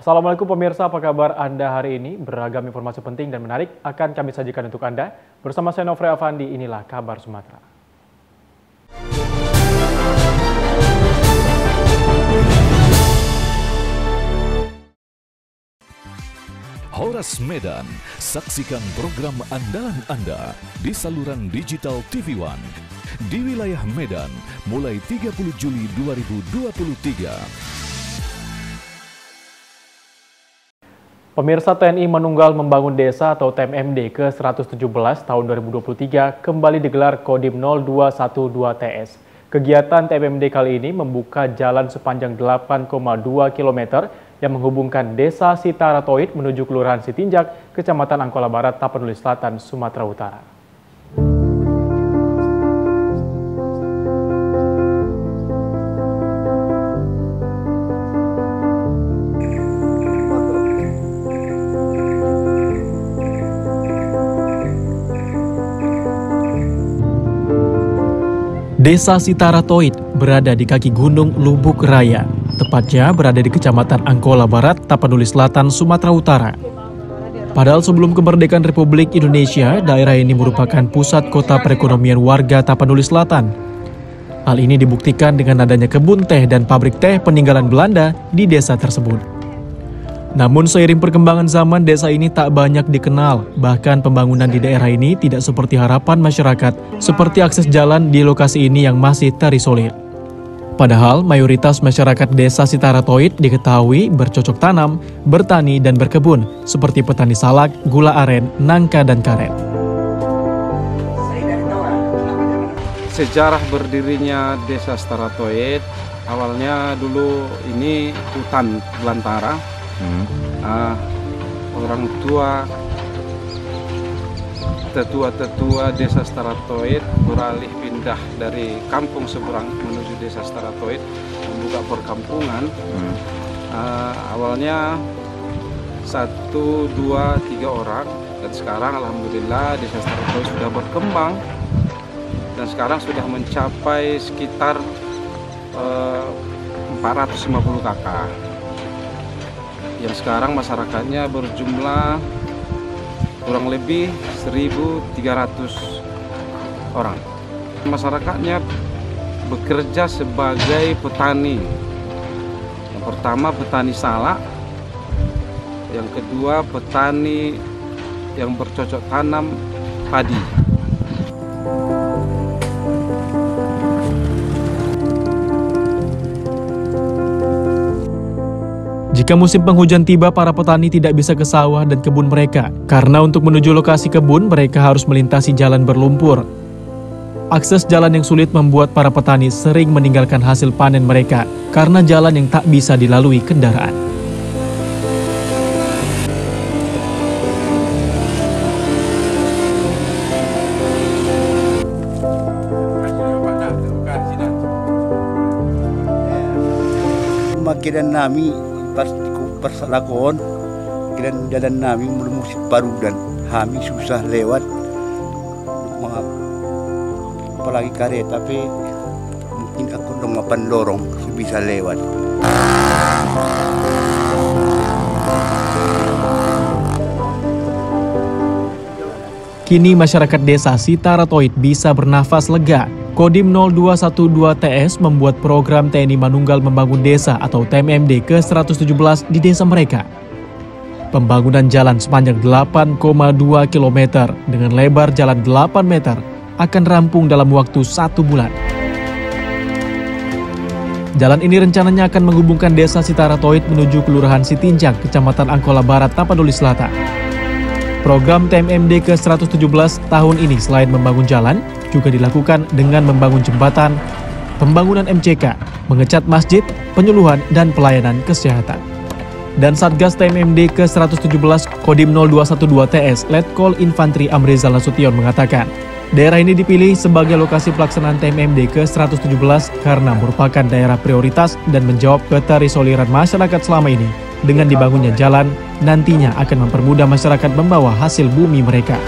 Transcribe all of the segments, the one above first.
Assalamualaikum pemirsa, apa kabar Anda hari ini? Beragam informasi penting dan menarik akan kami sajikan untuk Anda. Bersama saya Nofri Afandi, inilah Kabar Sumatera. Horas Medan, saksikan program andalan Anda di saluran digital TV One di wilayah Medan mulai 30 Juli 2023. Pemirsa, TNI Manunggal Membangun Desa atau TMMD ke-117 tahun 2023 kembali digelar Kodim 0212 TS. Kegiatan TMMD kali ini membuka jalan sepanjang 8,2 km yang menghubungkan Desa Sitaratoid menuju Kelurahan Sitinjak, Kecamatan Angkola Barat, Tapanuli Selatan, Sumatera Utara. Desa Sitaratoid berada di kaki Gunung Lubuk Raya, tepatnya berada di Kecamatan Angkola Barat, Tapanuli Selatan, Sumatera Utara. Padahal sebelum kemerdekaan Republik Indonesia, daerah ini merupakan pusat kota perekonomian warga Tapanuli Selatan. Hal ini dibuktikan dengan adanya kebun teh dan pabrik teh peninggalan Belanda di desa tersebut. Namun seiring perkembangan zaman, desa ini tak banyak dikenal. Bahkan pembangunan di daerah ini tidak seperti harapan masyarakat, seperti akses jalan di lokasi ini yang masih terisolir. Padahal mayoritas masyarakat desa Sitaratoid diketahui bercocok tanam, bertani dan berkebun, seperti petani salak, gula aren, nangka dan karet. Sejarah berdirinya desa Sitaratoid, awalnya dulu ini hutan belantara. Orang tua, tetua desa Sitaratoid beralih pindah dari kampung seberang menuju desa Sitaratoid membuka perkampungan. Awalnya 1, 2, 3 orang, dan sekarang alhamdulillah desa Sitaratoid sudah berkembang dan sekarang sudah mencapai sekitar 450 kakak. Yang sekarang masyarakatnya berjumlah kurang lebih 1.300 orang. Masyarakatnya bekerja sebagai petani. Yang pertama petani salak, yang kedua petani yang bercocok tanam padi. Jika musim penghujan tiba, para petani tidak bisa ke sawah dan kebun mereka. Karena untuk menuju lokasi kebun, mereka harus melintasi jalan berlumpur. Akses jalan yang sulit membuat para petani sering meninggalkan hasil panen mereka karena jalan yang tak bisa dilalui kendaraan. Makiran nami pas lakon, kiran jalan nami belum musik baru dan kami susah lewat apalagi karet, tapi mungkin aku dong mapan lorong bisa lewat. Kini masyarakat desa Sitaratoid bisa bernafas lega. Kodim 0212 TS membuat program TNI Manunggal Membangun Desa atau TMMD ke-117 di desa mereka. Pembangunan jalan sepanjang 8,2 km dengan lebar jalan 8 meter akan rampung dalam waktu 1 bulan. Jalan ini rencananya akan menghubungkan desa Sitaratoid menuju Kelurahan Sitinjak, Kecamatan Angkola Barat, Tapanuli Selatan. Program TMMD ke-117 tahun ini selain membangun jalan, juga dilakukan dengan membangun jembatan, pembangunan MCK, mengecat masjid, penyuluhan, dan pelayanan kesehatan. Dan Satgas TMMD ke-117 Kodim 0212 TS Letkol Infantri Amrizal Nasution mengatakan, daerah ini dipilih sebagai lokasi pelaksanaan TMMD ke-117 karena merupakan daerah prioritas dan menjawab keterisoliran masyarakat selama ini. Dengan dibangunnya jalan, nantinya akan mempermudah masyarakat membawa hasil bumi mereka.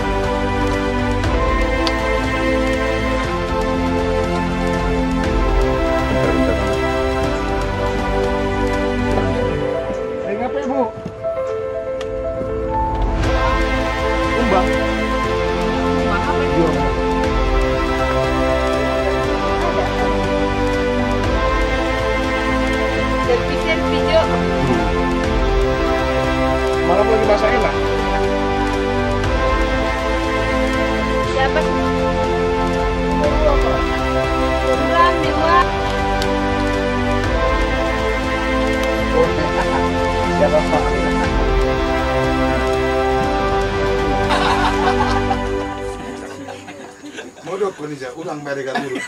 bisa ulang mereka dulu.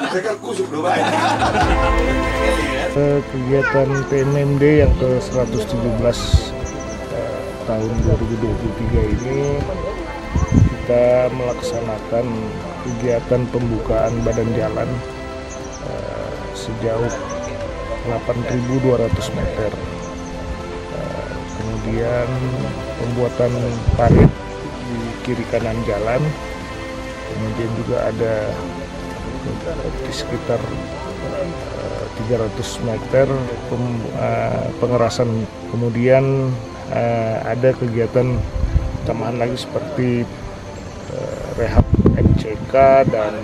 Mereka kusuk dulu. Kegiatan PMMD yang ke-117 tahun 2023 ini kita melaksanakan kegiatan pembukaan badan jalan sejauh 8.200 meter. Kemudian pembuatan parit di kiri kanan jalan, kemudian juga ada di sekitar 300 meter pengerasan, kemudian ada kegiatan tambahan lagi seperti rehab MCK dan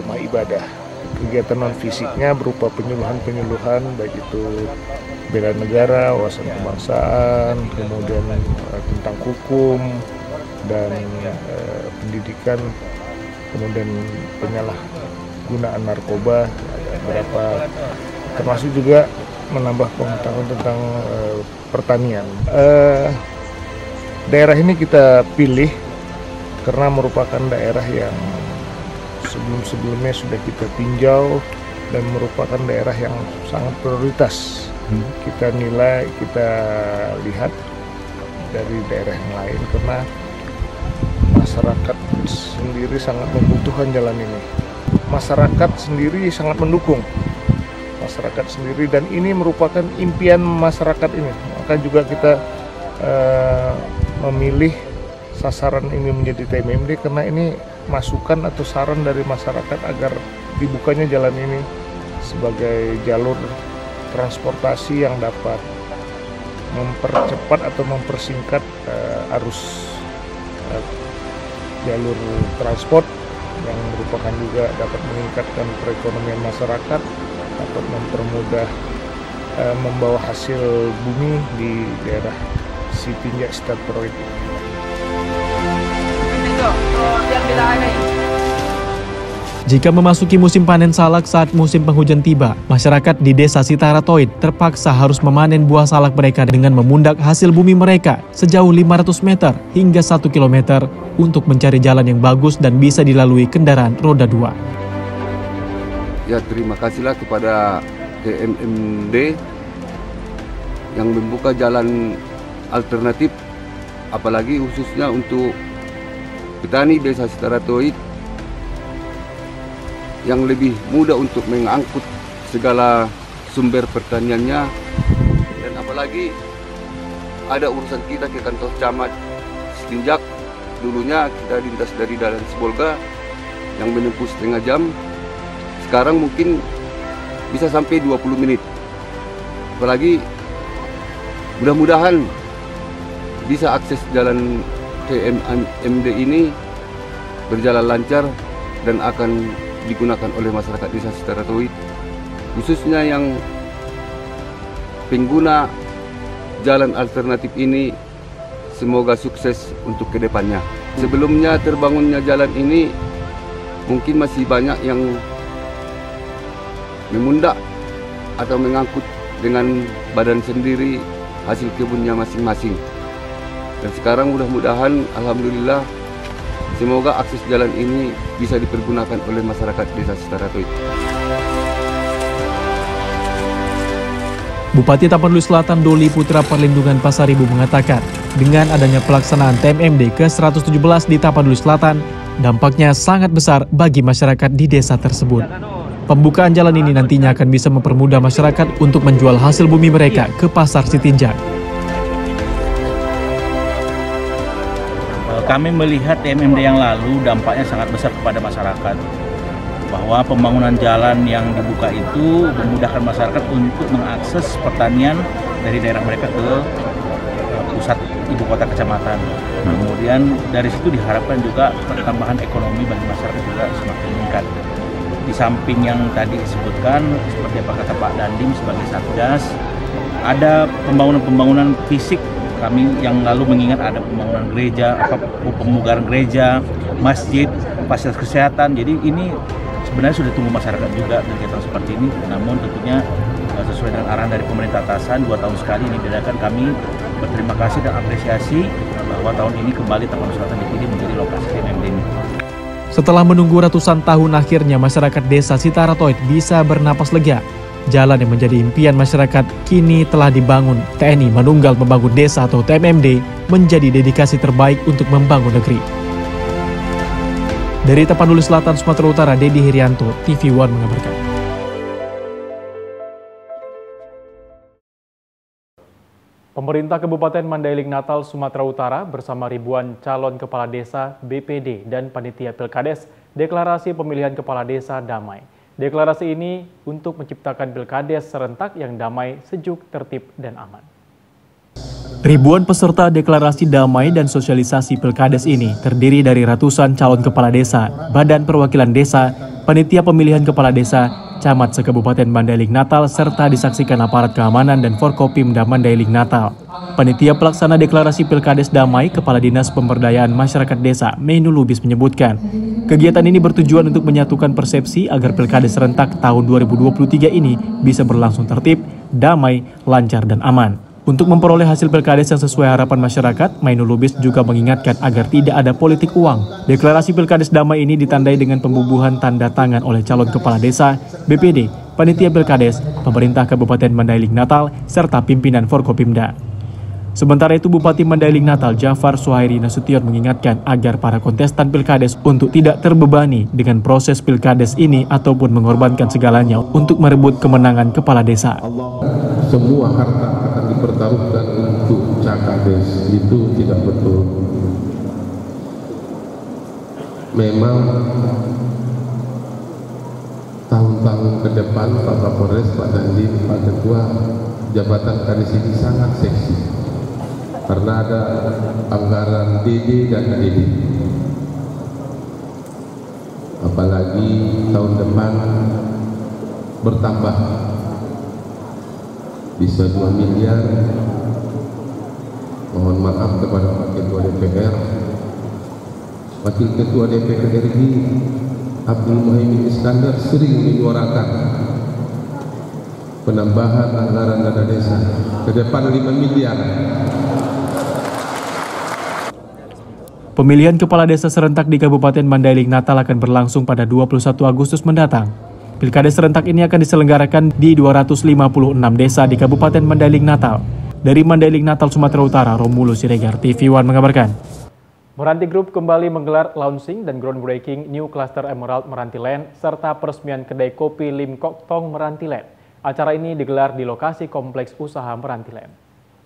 rumah ibadah. Kegiatan non fisiknya berupa penyuluhan baik itu bela negara, wawasan kebangsaan, kemudian tentang hukum dan pendidikan, kemudian penyalahgunaan narkoba, beberapa termasuk juga menambah pengetahuan tentang pertanian. Daerah ini kita pilih karena merupakan daerah yang sebelum-sebelumnya sudah kita tinjau dan merupakan daerah yang sangat prioritas. Kita nilai, kita lihat dari daerah yang lain karena masyarakat sendiri sangat membutuhkan jalan ini. Masyarakat sendiri sangat mendukung. Masyarakat sendiri, dan ini merupakan impian masyarakat ini. Maka juga kita memilih sasaran ini menjadi TMMD karena ini masukan atau saran dari masyarakat agar dibukanya jalan ini sebagai jalur transportasi yang dapat mempercepat atau mempersingkat arus jalur transport, yang merupakan juga dapat meningkatkan perekonomian masyarakat, dapat mempermudah membawa hasil bumi di daerah Sitinjak Stat Proid. Jika memasuki musim panen salak saat musim penghujan tiba, masyarakat di Desa Sitaratoid terpaksa harus memanen buah salak mereka dengan memundak hasil bumi mereka sejauh 500 meter hingga 1 km untuk mencari jalan yang bagus dan bisa dilalui kendaraan roda 2. Ya, terima kasihlah kepada TMMD yang membuka jalan alternatif, apalagi khususnya untuk petani Desa Sitaratoid yang lebih mudah untuk mengangkut segala sumber pertaniannya, dan apalagi ada urusan kita ke kantor camat Sitinjak. Dulunya kita lintas dari Dalan Sibolga yang menempuh setengah jam, sekarang mungkin bisa sampai 20 menit. Apalagi mudah-mudahan bisa akses jalan TMMD ini berjalan lancar dan akan digunakan oleh masyarakat Desa Sitaratoid, khususnya yang pengguna jalan alternatif ini. Semoga sukses untuk kedepannya. Sebelumnya terbangunnya jalan ini, mungkin masih banyak yang memundak atau mengangkut dengan badan sendiri hasil kebunnya masing-masing. Dan sekarang mudah-mudahan, alhamdulillah, semoga akses jalan ini bisa dipergunakan oleh masyarakat Desa Sitaratoid. Bupati Tapanuli Selatan Doli Putra Perlindungan Pasaribu mengatakan, dengan adanya pelaksanaan TMMD ke-117 di Tapanuli Selatan, dampaknya sangat besar bagi masyarakat di desa tersebut. Pembukaan jalan ini nantinya akan bisa mempermudah masyarakat untuk menjual hasil bumi mereka ke pasar Sitinjak. Kami melihat TMMD yang lalu dampaknya sangat besar kepada masyarakat, bahwa pembangunan jalan yang dibuka itu memudahkan masyarakat untuk mengakses pertanian dari daerah mereka ke pusat ibu kota kecamatan. Kemudian dari situ diharapkan juga pertambahan ekonomi bagi masyarakat juga semakin meningkat. Di samping yang tadi disebutkan, seperti apa kata Pak Dandim sebagai Satgas, ada pembangunan fisik. Kami yang lalu mengingat ada pembangunan gereja, pemugaran gereja, masjid, fasilitas kesehatan. Jadi ini sebenarnya sudah tunggu masyarakat juga kegiatan seperti ini. Namun tentunya sesuai dengan arahan dari pemerintah atasan 2 tahun sekali ini diadakan. Kami berterima kasih dan apresiasi bahwa tahun ini kembali Tapanuli Selatan dipilih menjadi lokasi TMMD ini. Setelah menunggu ratusan tahun, akhirnya masyarakat desa Sitaratoid bisa bernapas lega. Jalan yang menjadi impian masyarakat kini telah dibangun. TNI Manunggal Membangun Desa atau TMMD menjadi dedikasi terbaik untuk membangun negeri. Dari Tapanuli Selatan, Sumatera Utara, Dedi Herianto, TV One mengabarkan. Pemerintah Kabupaten Mandailing Natal, Sumatera Utara bersama ribuan calon kepala desa, BPD, dan panitia Pilkades deklarasi pemilihan kepala desa damai. Deklarasi ini untuk menciptakan Pilkades serentak yang damai, sejuk, tertib, dan aman. Ribuan peserta deklarasi damai dan sosialisasi Pilkades ini terdiri dari ratusan calon kepala desa, badan perwakilan desa, panitia pemilihan kepala desa, camat se-Kabupaten Mandailing Natal, serta disaksikan aparat keamanan dan Forkopimda Mandailing Natal. Panitia pelaksana deklarasi Pilkades damai, Kepala Dinas Pemberdayaan Masyarakat Desa, Menu Lubis menyebutkan, kegiatan ini bertujuan untuk menyatukan persepsi agar Pilkades serentak tahun 2023 ini bisa berlangsung tertib, damai, lancar, dan aman. Untuk memperoleh hasil Pilkades yang sesuai harapan masyarakat, Menu Lubis juga mengingatkan agar tidak ada politik uang. Deklarasi Pilkades damai ini ditandai dengan pembubuhan tanda tangan oleh calon kepala desa, BPD, panitia Pilkades, pemerintah Kabupaten Mandailing Natal, serta pimpinan Forkopimda. Sementara itu, Bupati Mandailing Natal Jafar Suhairi Nasution mengingatkan agar para kontestan Pilkades untuk tidak terbebani dengan proses Pilkades ini ataupun mengorbankan segalanya untuk merebut kemenangan kepala desa. Semua harta akan dipertaruhkan untuk Cakades, itu tidak betul. Memang tahun-tahun ke depan Pak Kapolres, Pak Dandim, Pak Ketua, jabatan Kades ini sangat seksi karena ada anggaran DD dan ADD. Apalagi tahun depan bertambah bisa 2 miliar. Mohon maaf kepada Pak Ketua DPR, Wakil Ketua DPR RI Abdul Muhaimin Iskandar sering menyuarakan penambahan anggaran dana desa ke depan 5 miliar. Pemilihan kepala desa serentak di Kabupaten Mandailing Natal akan berlangsung pada 21 Agustus mendatang. Pilkades serentak ini akan diselenggarakan di 256 desa di Kabupaten Mandailing Natal. Dari Mandailing Natal, Sumatera Utara, Romulo Siregar, TV One mengabarkan. Meranti Group kembali menggelar launching dan groundbreaking New Cluster Emerald Meranti Land serta peresmian kedai kopi Lim Kok Tong Meranti Land. Acara ini digelar di lokasi kompleks usaha Meranti Land.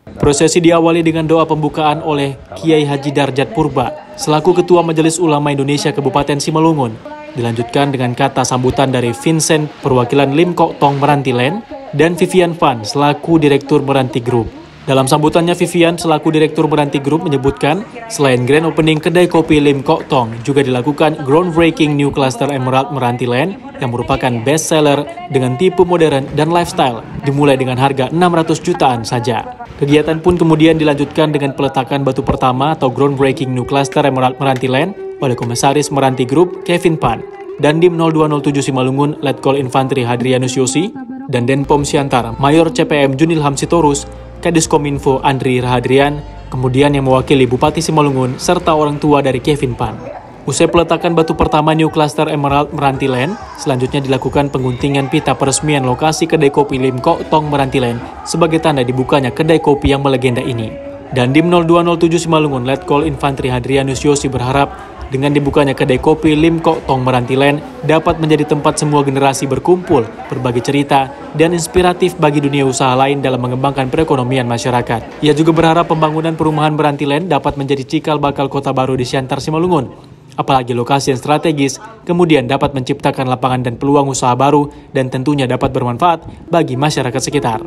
Prosesi diawali dengan doa pembukaan oleh Kiai Haji Darjat Purba selaku Ketua Majelis Ulama Indonesia Kabupaten Simalungun. Dilanjutkan dengan kata sambutan dari Vincent perwakilan Lim Kok Tong Meranti Land dan Vivian Fan selaku Direktur Meranti Group. Dalam sambutannya, Vivian selaku Direktur Meranti Group menyebutkan selain grand opening kedai kopi Lim Kok Tong, juga dilakukan groundbreaking New Cluster Emerald Meranti Land yang merupakan best seller dengan tipe modern dan lifestyle, dimulai dengan harga 600 jutaan saja. Kegiatan pun kemudian dilanjutkan dengan peletakan batu pertama atau groundbreaking New Cluster Emerald Meranti Land oleh Komisaris Meranti Group Kevin Pan, Dandim 0207 Simalungun Letkol Infantri Hadrianus Yosi, dan Denpom Siantara Mayor CPM Junilham Sitorus, Kadiskominfo Andri Rahadrian, kemudian yang mewakili Bupati Simalungun, serta orang tua dari Kevin Pan. Usai peletakan batu pertama New Cluster Emerald Meranti Land, selanjutnya dilakukan pengguntingan pita peresmian lokasi kedai kopi Lim Kok Tong Meranti Land sebagai tanda dibukanya kedai kopi yang melegenda ini. Dandim 0207 Simalungun Letkol Infantri Hadrianus Yosi berharap dengan dibukanya kedai kopi Lim Kok Tong Meranti Land dapat menjadi tempat semua generasi berkumpul, berbagi cerita, dan inspiratif bagi dunia usaha lain dalam mengembangkan perekonomian masyarakat. Ia juga berharap pembangunan perumahan Meranti Land dapat menjadi cikal bakal kota baru di Siantar Simalungun. Apalagi lokasi yang strategis, kemudian dapat menciptakan lapangan dan peluang usaha baru dan tentunya dapat bermanfaat bagi masyarakat sekitar.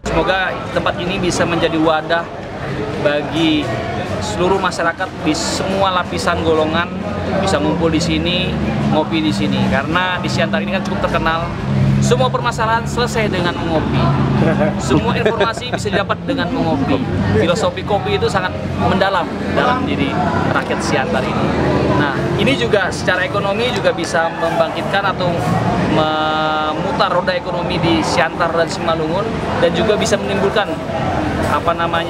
Semoga tempat ini bisa menjadi wadah bagi seluruh masyarakat di semua lapisan golongan bisa ngumpul di sini, ngopi di sini. Karena di Siantar ini kan cukup terkenal, semua permasalahan selesai dengan mengopi. Semua informasi bisa didapat dengan mengopi. Filosofi kopi itu sangat mendalam dalam diri rakyat Siantar ini. Nah, ini juga secara ekonomi juga bisa membangkitkan atau memutar roda ekonomi di Siantar dan Simalungun, dan juga bisa menimbulkan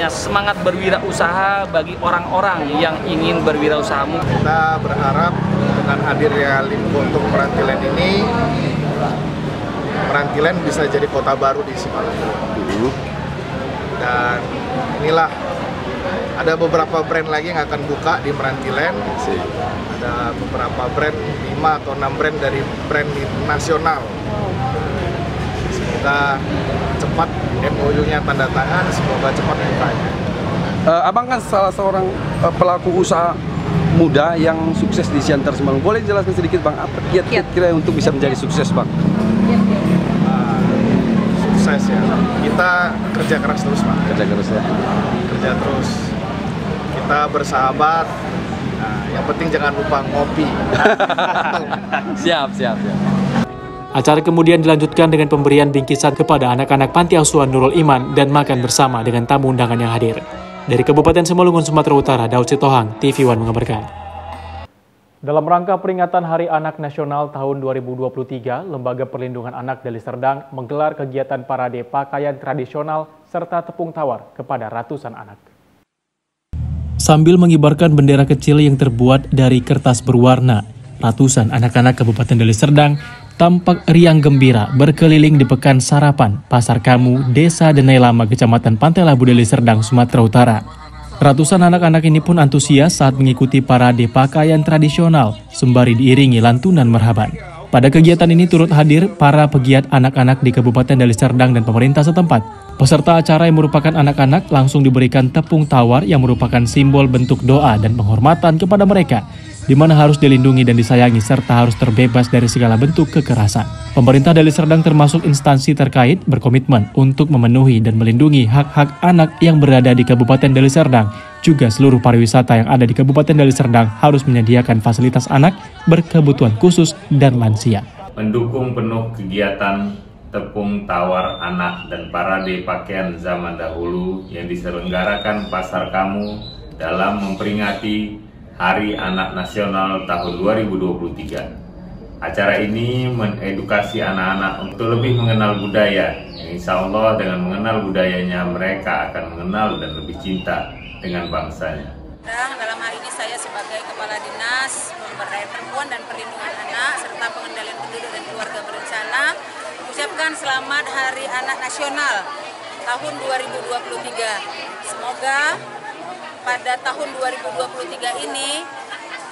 semangat berwirausaha bagi orang-orang yang ingin berwirausaha. Kita berharap dengan hadirnya Limpo untuk Merantilen ini, Merantilen bisa jadi kota baru di Simalungun. Dan inilah ada beberapa brand lagi yang akan buka di Merantilen. Ada beberapa brand, 5 atau 6 brand dari brand nasional. Semoga cepat MOU-nya tanda tangan, semoga cepat bukanya. Abang kan salah seorang pelaku usaha muda yang sukses di Siantar Simalungun. Boleh jelaskan sedikit Bang, apa kiat-kiat kira untuk bisa menjadi sukses Bang? Sukses ya, kita kerja keras terus Pak. Kerja keras ya? Kerja terus, kita bersahabat, nah, yang penting jangan lupa ngopi. Siap. Acara kemudian dilanjutkan dengan pemberian bingkisan kepada anak-anak Panti Asuhan Nurul Iman dan makan bersama dengan tamu undangan yang hadir. Dari Kabupaten Simalungun, Sumatera Utara, Daud Sitohang, TV One mengabarkan. Dalam rangka peringatan Hari Anak Nasional tahun 2023, Lembaga Perlindungan Anak Deli Serdang menggelar kegiatan parade pakaian tradisional serta tepung tawar kepada ratusan anak. Sambil mengibarkan bendera kecil yang terbuat dari kertas berwarna, ratusan anak-anak Kabupaten Deli Serdang tampak riang gembira berkeliling di Pekan Sarapan, Pasar Kamu, Desa Denai Lama, Kecamatan Pantai Labu, Deli Serdang, Sumatera Utara. Ratusan anak-anak ini pun antusias saat mengikuti parade pakaian tradisional, sembari diiringi lantunan merhaban. Pada kegiatan ini turut hadir para pegiat anak-anak di Kabupaten Deli Serdang dan pemerintah setempat. Peserta acara yang merupakan anak-anak langsung diberikan tepung tawar yang merupakan simbol bentuk doa dan penghormatan kepada mereka, di mana harus dilindungi dan disayangi serta harus terbebas dari segala bentuk kekerasan. Pemerintah Deli Serdang termasuk instansi terkait berkomitmen untuk memenuhi dan melindungi hak-hak anak yang berada di Kabupaten Deli Serdang. Juga seluruh pariwisata yang ada di Kabupaten Deli Serdang harus menyediakan fasilitas anak berkebutuhan khusus dan lansia. Mendukung penuh kegiatan tepung tawar anak dan parade pakaian zaman dahulu yang diselenggarakan Pasar Kamu dalam memperingati Hari Anak Nasional tahun 2023. Acara ini mengedukasi anak-anak untuk lebih mengenal budaya. Insya Allah dengan mengenal budayanya mereka akan mengenal dan lebih cinta dengan bangsanya. Dalam hal ini saya sebagai Kepala Dinas Pemberdayaan Perempuan dan Perlindungan Anak serta Pengendalian Penduduk dan Keluarga Berencana ucapkan selamat Hari Anak Nasional tahun 2023. Semoga pada tahun 2023 ini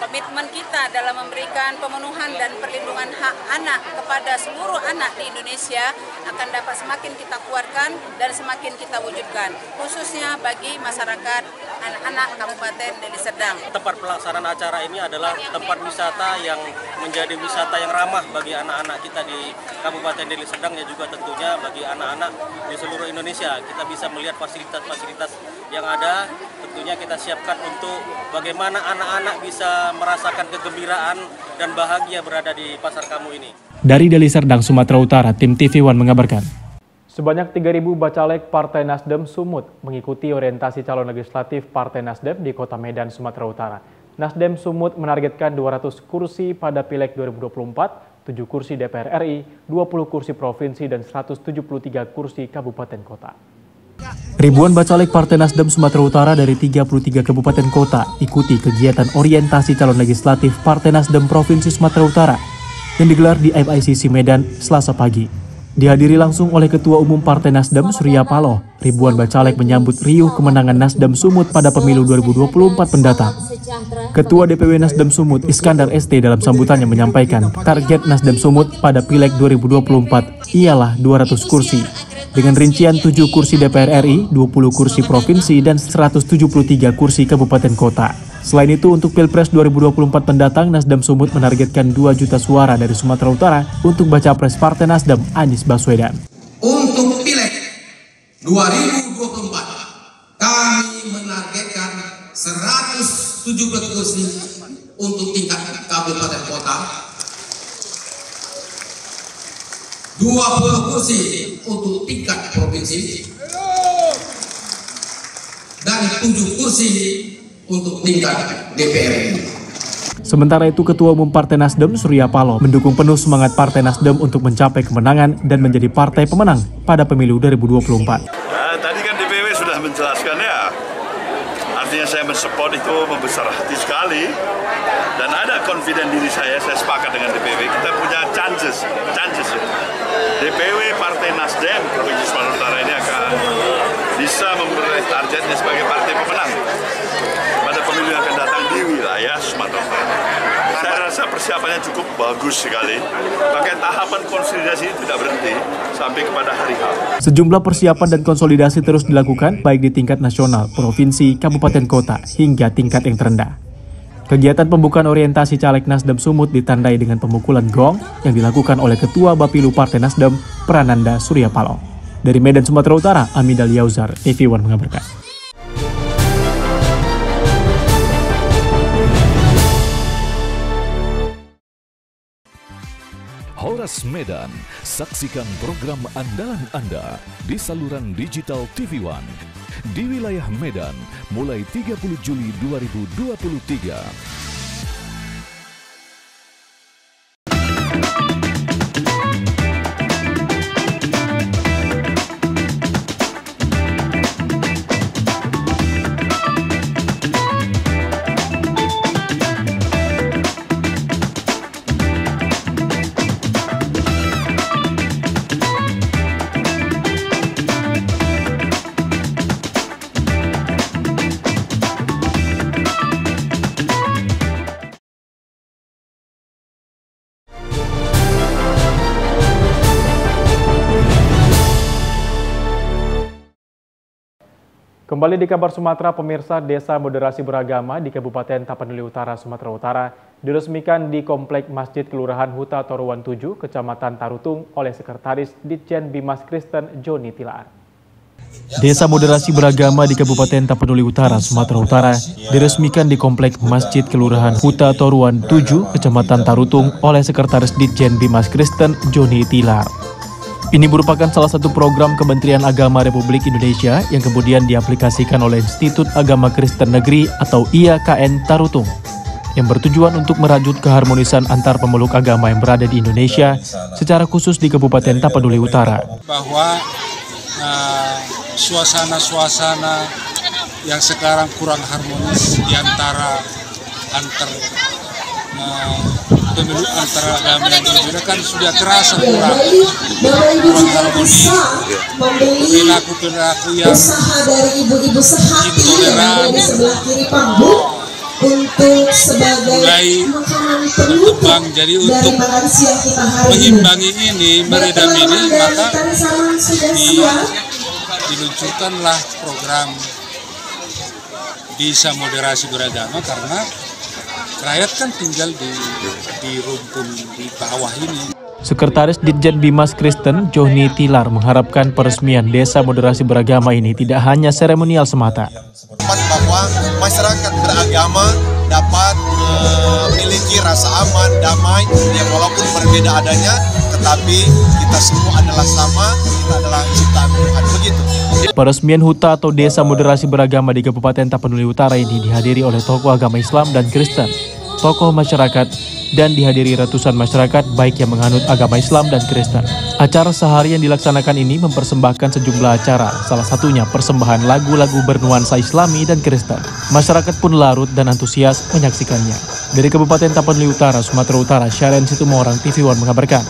komitmen kita dalam memberikan pemenuhan dan perlindungan hak anak kepada seluruh anak di Indonesia akan dapat semakin kita kuatkan dan semakin kita wujudkan, khususnya bagi masyarakat anak-anak Kabupaten Deli Serdang. Tempat pelaksanaan acara ini adalah tempat wisata yang menjadi wisata yang ramah bagi anak-anak kita di Kabupaten Deli Serdang dan juga tentunya bagi anak-anak di seluruh Indonesia. Kita bisa melihat fasilitas-fasilitas yang ada, tentunya kita siapkan untuk bagaimana anak-anak bisa merasakan kegembiraan dan bahagia berada di Pasar Kamu ini. Dari Deli Serdang, Sumatera Utara, tim TV One mengabarkan. Sebanyak 3.000 bacalek Partai Nasdem Sumut mengikuti orientasi calon legislatif Partai Nasdem di Kota Medan, Sumatera Utara. Nasdem Sumut menargetkan 200 kursi pada Pileg 2024, 7 kursi DPR RI, 20 kursi provinsi, dan 173 kursi kabupaten kota. Ribuan bacalek Partai Nasdem Sumatera Utara dari 33 kabupaten kota ikuti kegiatan orientasi calon legislatif Partai Nasdem Provinsi Sumatera Utara yang digelar di MICC Medan Selasa pagi. Dihadiri langsung oleh Ketua Umum Partai Nasdem Surya Paloh, ribuan bacalek menyambut riuh kemenangan Nasdem Sumut pada pemilu 2024 mendatang. Ketua DPW Nasdem Sumut Iskandar ST dalam sambutannya menyampaikan target Nasdem Sumut pada Pileg 2024 ialah 200 kursi. Dengan rincian 7 kursi DPR RI, 20 kursi provinsi, dan 173 kursi kabupaten kota. Selain itu, untuk Pilpres 2024 mendatang, Nasdem Sumut menargetkan 2 juta suara dari Sumatera Utara untuk baca pres Partai Nasdem Anies Baswedan. Untuk Pileg 2024, kami menargetkan 170 kursi untuk tingkat kabupaten kota, 20 kursi untuk tingkat provinsi, dan 7 kursi untuk tingkat DPR. Sementara itu, Ketua Umum Partai Nasdem Surya Paloh mendukung penuh semangat Partai Nasdem untuk mencapai kemenangan dan menjadi partai pemenang pada pemilu 2024. Tadi kan DPW sudah menjelaskan ya, artinya saya mensupport itu membesar hati sekali. Dan ada confident diri saya sepakat dengan DPW. Kita punya chances ya. DPW Partai Nasdem Provinsi Sumatera Utara ini akan bisa memperoleh targetnya sebagai partai pemenang pada pemilu yang akan datang di wilayah Sumatera Utara. Saya rasa persiapannya cukup bagus sekali. Pakai tahapan konsolidasi tidak berhenti sampai kepada hari H. Sejumlah persiapan dan konsolidasi terus dilakukan baik di tingkat nasional, provinsi, kabupaten kota, hingga tingkat yang terendah. Kegiatan pembukaan orientasi caleg Nasdem Sumut ditandai dengan pemukulan gong yang dilakukan oleh Ketua Bapilu Partai Nasdem, Prananda Surya Paloh. Dari Medan, Sumatera Utara, Amidal Yauzar, TV One mengabarkan. Horas Medan, saksikan program andalan Anda di saluran digital TV One di wilayah Medan mulai 30 Juli 2023. Kembali di kabar Sumatera, pemirsa, Desa Moderasi Beragama di Kabupaten Tapanuli Utara, Sumatera Utara diresmikan di Komplek Masjid Kelurahan Huta Toruan 7, Kecamatan Tarutung oleh Sekretaris Ditjen Bimas Kristen Joni Tilaar. Desa Moderasi Beragama di Kabupaten Tapanuli Utara, Sumatera Utara diresmikan di Komplek Masjid Kelurahan Huta Toruan 7, Kecamatan Tarutung oleh Sekretaris Ditjen Bimas Kristen Joni Tilaar. Ini merupakan salah satu program Kementerian Agama Republik Indonesia yang kemudian diaplikasikan oleh Institut Agama Kristen Negeri atau IAKN Tarutung, yang bertujuan untuk merajut keharmonisan antar pemeluk agama yang berada di Indonesia, secara khusus di Kabupaten Tapanuli Utara. Bahwa suasana-suasana yang sekarang kurang harmonis di antara pemilu antara agama yang berbeda kan sudah terasa kurang harmonis, perilaku yang intoleran mulai berkembang. Jadi untuk mengimbangi ini, meredam ini, maka diluncurkanlah program Desa Moderasi Beragama, karena rakyat kan tinggal di rumpun di bawah ini. Sekretaris Ditjen Bimas Kristen Joni Tilaar mengharapkan peresmian Desa Moderasi Beragama ini tidak hanya seremonial semata. Bahwa masyarakat beragama dapat memiliki rasa aman, damai, ya walaupun berbeda adanya, tetapi kita semua adalah sama, kita adalah ciptaan Tuhan, begitu. Peresmian Huta atau Desa Moderasi Beragama di Kabupaten Tapanuli Utara ini dihadiri oleh tokoh agama Islam dan Kristen, tokoh masyarakat, dan dihadiri ratusan masyarakat baik yang menganut agama Islam dan Kristen. Acara sehari yang dilaksanakan ini mempersembahkan sejumlah acara, salah satunya persembahan lagu-lagu bernuansa Islami dan Kristen. Masyarakat pun larut dan antusias menyaksikannya. Dari Kabupaten Tapanuli Utara, Sumatera Utara, Syaren Situmorang, TV One mengabarkan.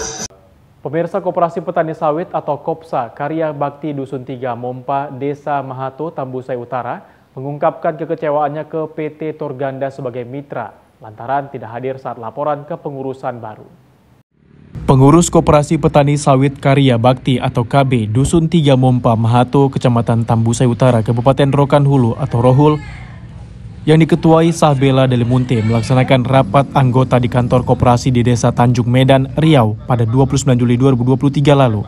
Pemirsa, Koperasi Petani Sawit atau KOPSA Karya Bakti Dusun 3 Mompa, Desa Mahato, Tambusai Utara mengungkapkan kekecewaannya ke PT Torganda sebagai mitra lantaran tidak hadir saat laporan ke pengurusan baru. Pengurus Koperasi Petani Sawit Karya Bakti atau KB Dusun 3 Mompa Mahato, Kecamatan Tambusai Utara, Kabupaten Rokan Hulu atau Rohul, yang diketuai Sahbela Delimunte melaksanakan rapat anggota di kantor koperasi di Desa Tanjung Medan, Riau pada 29 Juli 2023 lalu.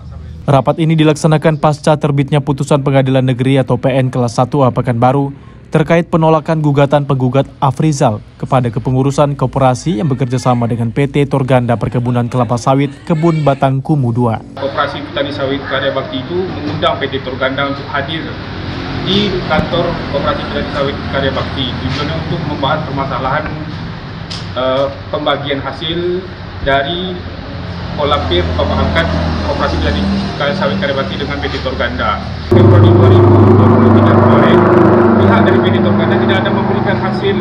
Rapat ini dilaksanakan pasca terbitnya putusan Pengadilan Negeri atau PN kelas 1A Pekanbaru terkait penolakan gugatan penggugat Afrizal kepada kepengurusan koperasi yang bekerja sama dengan PT Torganda Perkebunan Kelapa Sawit Kebun Batang Kumu II. Koperasi Petani Sawit Karya Bakti itu mengundang PT Torganda untuk hadir di kantor Koperasi Petani Sawit Karya Bakti tujuannya untuk membahas permasalahan pembagian hasil dari kolapir pemangkat Koperasi Petani Sawit Karya Bakti dengan PT Torganda. Februari 2023 kemarin, pihak dari PT Torganda tidak ada memberikan hasil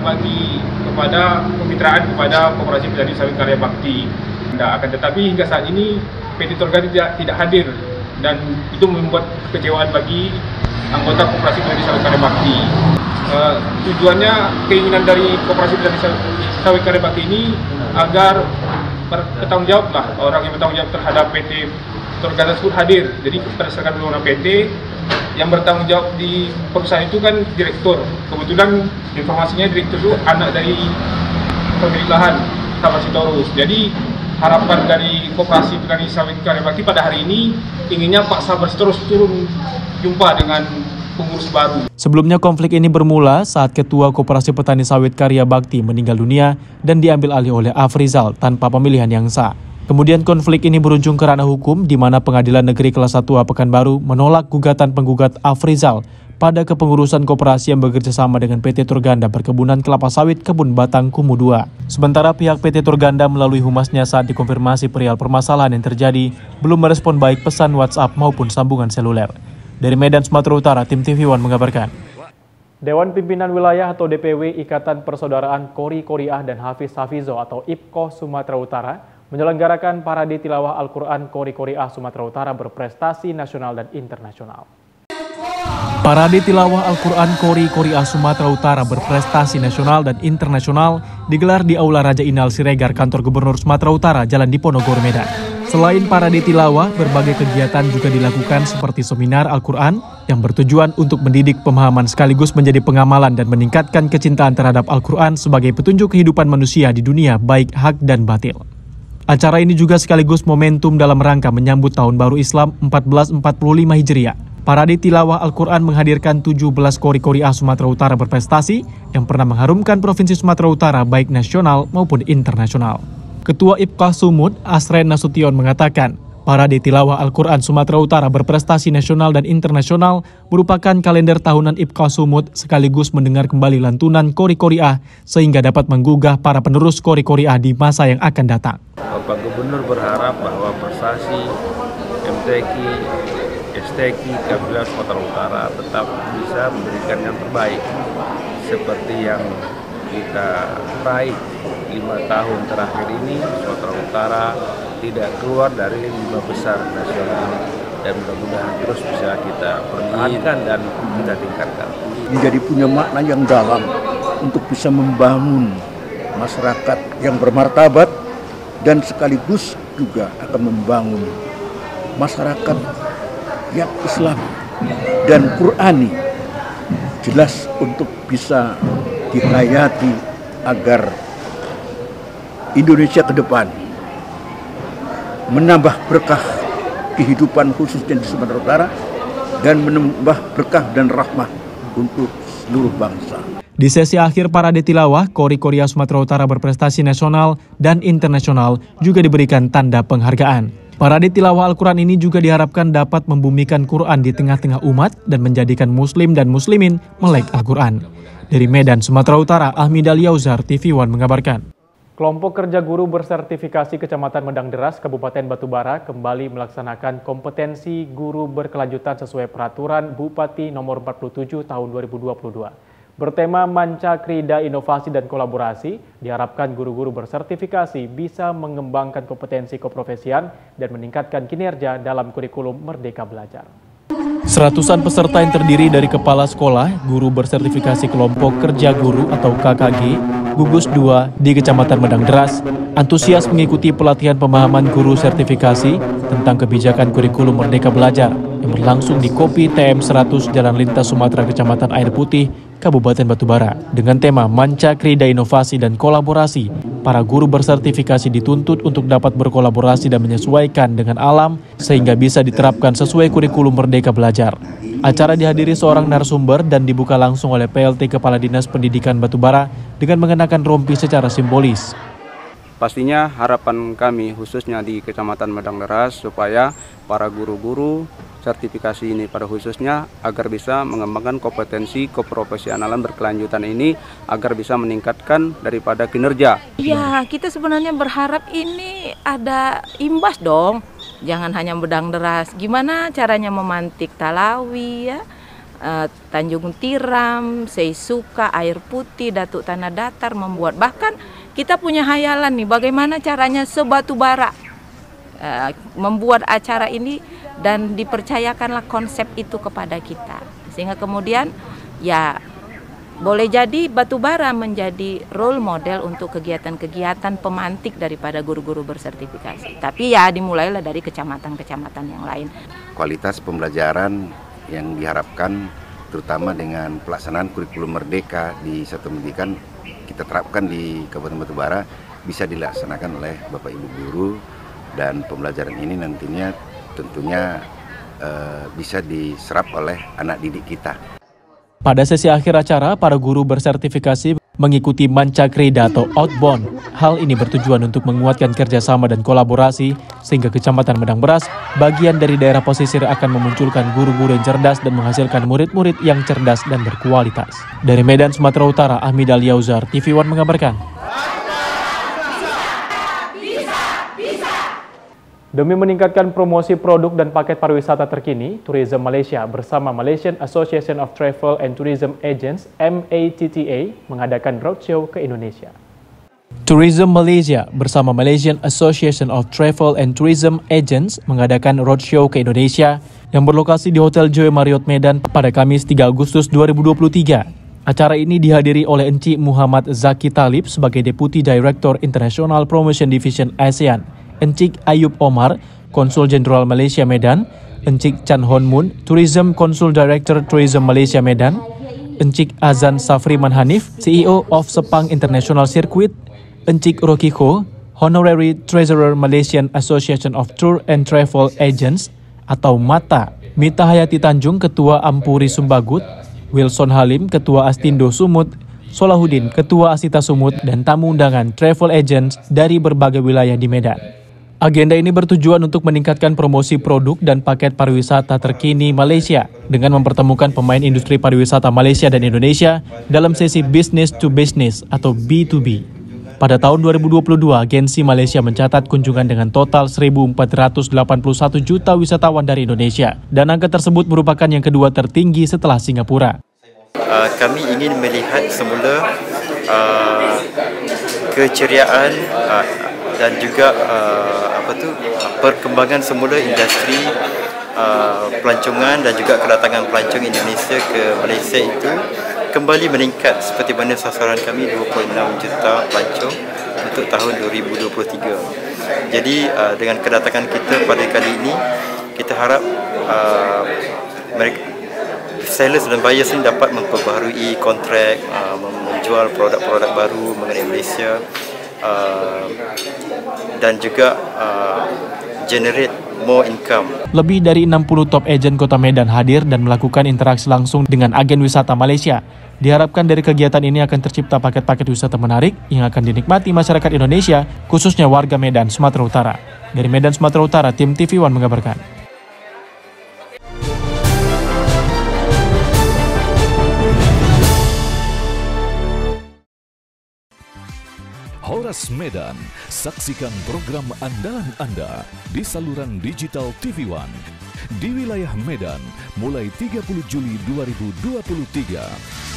bagi kepada kemitraan kepada Koperasi Petani Sawit Karya Bakti. Akan tetapi hingga saat ini PT Torganda tidak hadir, dan itu membuat kekecewaan bagi anggota Koperasi Petani Sawit Karya Bakti. Tujuannya, keinginan dari Koperasi Petani Sawit Karya Bakti ini agar bertanggung jawab lah, orang yang bertanggung jawab terhadap PT Torganda tersebut hadir. Jadi berdasarkan undang-undang PT, yang bertanggung jawab di perusahaan itu kan direktur. Kebetulan informasinya direktur itu anak dari pemilik lahan Taman Sitorus. Jadi harapan dari Koperasi Petani Sawit Karya Bakti pada hari ini inginnya Pak Sabar terus turun jumpa dengan pengurus baru. Sebelumnya konflik ini bermula saat Ketua Koperasi Petani Sawit Karya Bakti meninggal dunia dan diambil alih oleh Afrizal tanpa pemilihan yang sah. Kemudian konflik ini berujung ke ranah hukum, di mana Pengadilan Negeri Kelas 1 Pekanbaru menolak gugatan penggugat Afrizal pada kepengurusan koperasi yang bekerja sama dengan PT Torganda Perkebunan Kelapa Sawit Kebun Batang Kumu 2. Sementara pihak PT Torganda melalui humasnya saat dikonfirmasi perihal permasalahan yang terjadi, belum merespon baik pesan WhatsApp maupun sambungan seluler. Dari Medan, Sumatera Utara, tim TV One mengabarkan. Dewan Pimpinan Wilayah atau DPW Ikatan Persaudaraan Qori Qoriah dan Hafiz Hafizo atau IPKO Sumatera Utara menyelenggarakan parade tilawah Al-Quran Qori Qoriah Sumatera Utara berprestasi nasional dan internasional. Parade tilawah Al-Quran Qori Qoriah Sumatera Utara berprestasi nasional dan internasional digelar di Aula Raja Inal Siregar Kantor Gubernur Sumatera Utara, Jalan Diponegoro, Medan. Selain parade tilawah, berbagai kegiatan juga dilakukan seperti seminar Al-Quran yang bertujuan untuk mendidik pemahaman sekaligus menjadi pengamalan dan meningkatkan kecintaan terhadap Al-Quran sebagai petunjuk kehidupan manusia di dunia baik hak dan batil. Acara ini juga sekaligus momentum dalam rangka menyambut Tahun Baru Islam 1445 Hijriah. Parade tilawah Al-Quran menghadirkan 17 Qori Qoriah Sumatera Utara berprestasi yang pernah mengharumkan Provinsi Sumatera Utara baik nasional maupun internasional. Ketua IPKA Sumut, Asren Nasution mengatakan, parade tilawah Al-Quran Sumatera Utara berprestasi nasional dan internasional merupakan kalender tahunan IPKA Sumut sekaligus mendengar kembali lantunan Qori Qoriah sehingga dapat menggugah para penerus Qori Qoriah di masa yang akan datang. Bapak Gubernur berharap bahwa prestasi MTQ, STQ, Kabupaten Sumatera Utara tetap bisa memberikan yang terbaik seperti yang kita raih 5 tahun terakhir ini. Sumatera Utara tidak keluar dari 5 besar nasional dan mudah-mudahan terus bisa kita pertahankan dan kita tingkatkan. Menjadi punya makna yang dalam untuk bisa membangun masyarakat yang bermartabat dan sekaligus juga akan membangun masyarakat yang Islam dan Qurani, jelas untuk bisa dihayati agar Indonesia ke depan menambah berkah kehidupan khususnya di Sumatera Utara dan menambah berkah dan rahmah untuk seluruh bangsa. Di sesi akhir parade tilawah, Qori Qoriah Sumatera Utara berprestasi nasional dan internasional juga diberikan tanda penghargaan. Parade tilawah Al-Quran ini juga diharapkan dapat membumikan Quran di tengah-tengah umat dan menjadikan muslim dan muslimin melek Al-Quran. Dari Medan, Sumatera Utara, Ahmid Al-Yauzar, TV One mengabarkan. Kelompok kerja guru bersertifikasi Kecamatan Medang Deras, Kabupaten Batubara kembali melaksanakan kompetensi guru berkelanjutan sesuai peraturan Bupati nomor 47 tahun 2022. Bertema Manca Krida Inovasi dan Kolaborasi, diharapkan guru-guru bersertifikasi bisa mengembangkan kompetensi keprofesian dan meningkatkan kinerja dalam kurikulum Merdeka Belajar. Seratusan peserta yang terdiri dari kepala sekolah, guru bersertifikasi kelompok kerja guru atau KKG, gugus 2 di Kecamatan Medang Deras, antusias mengikuti pelatihan pemahaman guru sertifikasi tentang kebijakan kurikulum Merdeka Belajar yang berlangsung di Kopi TM 100 Jalan Lintas Sumatera Kecamatan Air Putih, Kabupaten Batubara. Dengan tema Manca Krida Inovasi dan Kolaborasi, para guru bersertifikasi dituntut untuk dapat berkolaborasi dan menyesuaikan dengan alam sehingga bisa diterapkan sesuai kurikulum Merdeka Belajar. Acara dihadiri seorang narasumber dan dibuka langsung oleh PLT Kepala Dinas Pendidikan Batubara dengan mengenakan rompi secara simbolis. Pastinya harapan kami khususnya di Kecamatan Medang Deras supaya para guru-guru sertifikasi ini pada khususnya agar bisa mengembangkan kompetensi keprofesionalan berkelanjutan ini agar bisa meningkatkan daripada kinerja. Ya, kita sebenarnya berharap ini ada imbas dong. Jangan hanya Medang Deras. Gimana caranya memantik Talawi ya? Tanjung Tiram, Seisuka, Air Putih, Datuk Tanah Datar membuat. Bahkan kita punya hayalan nih bagaimana caranya sebatubara membuat acara ini dan dipercayakanlah konsep itu kepada kita. Sehingga kemudian ya boleh jadi batubara menjadi role model untuk kegiatan-kegiatan pemantik daripada guru-guru bersertifikasi. Tapi ya dimulailah dari kecamatan-kecamatan yang lain. Kualitas pembelajaran yang diharapkan terutama dengan pelaksanaan kurikulum merdeka di satuan pendidikan kita terapkan di Kabupaten Batubara bisa dilaksanakan oleh Bapak Ibu guru, dan pembelajaran ini nantinya tentunya bisa diserap oleh anak didik kita. Pada sesi akhir acara, para guru bersertifikasi mengikuti Mancakri atau Outbound. Hal ini bertujuan untuk menguatkan kerjasama dan kolaborasi, sehingga Kecamatan Medang Beras, bagian dari daerah pesisir, akan memunculkan guru-guru yang cerdas dan menghasilkan murid-murid yang cerdas dan berkualitas. Dari Medan, Sumatera Utara, Ahmid Aliauzar, TV One mengabarkan. Demi meningkatkan promosi produk dan paket pariwisata terkini, Tourism Malaysia bersama Malaysian Association of Travel and Tourism Agents (MATTA) mengadakan roadshow ke Indonesia. Tourism Malaysia bersama Malaysian Association of Travel and Tourism Agents mengadakan roadshow ke Indonesia yang berlokasi di Hotel Joy Marriott Medan pada Kamis 3 Agustus 2023. Acara ini dihadiri oleh Encik Muhammad Zaki Talib sebagai Deputy Director International Promotion Division ASEAN, Encik Ayub Omar, Konsul Jenderal Malaysia Medan, Encik Chan Hon Moon, Tourism Konsul Director Tourism Malaysia Medan, Encik Azan Safriman Hanif, CEO of Sepang International Circuit, Encik Rocky Ho, Honorary Treasurer Malaysian Association of Tour and Travel Agents atau MATA, Mita Hayati Tanjung, Ketua Ampuri Sumbagut, Wilson Halim, Ketua Astindo Sumut, Solahuddin, Ketua Asita Sumut, dan tamu undangan travel agents dari berbagai wilayah di Medan. Agenda ini bertujuan untuk meningkatkan promosi produk dan paket pariwisata terkini Malaysia dengan mempertemukan pemain industri pariwisata Malaysia dan Indonesia dalam sesi Business to Business atau B2B. Pada tahun 2022, agensi Malaysia mencatat kunjungan dengan total 1.481 juta wisatawan dari Indonesia, dan angka tersebut merupakan yang kedua tertinggi setelah Singapura. Kami ingin melihat semula keceriaan dan juga perkembangan semula industri pelancongan dan juga kedatangan pelancong Indonesia ke Malaysia itu kembali meningkat seperti mana sasaran kami 26 juta pelancong untuk tahun 2023. Jadi dengan kedatangan kita pada kali ini, kita harap sellers dan buyers ini dapat memperbaharui kontrak, menjual produk-produk baru mengenai Malaysia, dan juga generate more income. Lebih dari 60 top agent Kota Medan hadir dan melakukan interaksi langsung dengan agen wisata Malaysia. Diharapkan dari kegiatan ini akan tercipta paket-paket wisata menarik yang akan dinikmati masyarakat Indonesia, khususnya warga Medan, Sumatera Utara. Dari Medan, Sumatera Utara, tim TV One mengabarkan. Horas Medan, saksikan program andalan Anda di saluran digital TV One di wilayah Medan mulai 30 Juli 2023.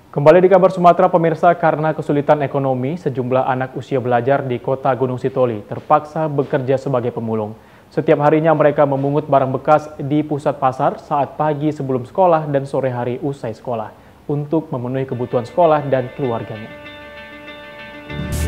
Kembali di kabar Sumatera, pemirsa, karena kesulitan ekonomi, sejumlah anak usia belajar di kota Gunung Sitoli terpaksa bekerja sebagai pemulung. Setiap harinya mereka memungut barang bekas di pusat pasar saat pagi sebelum sekolah dan sore hari usai sekolah untuk memenuhi kebutuhan sekolah dan keluarganya.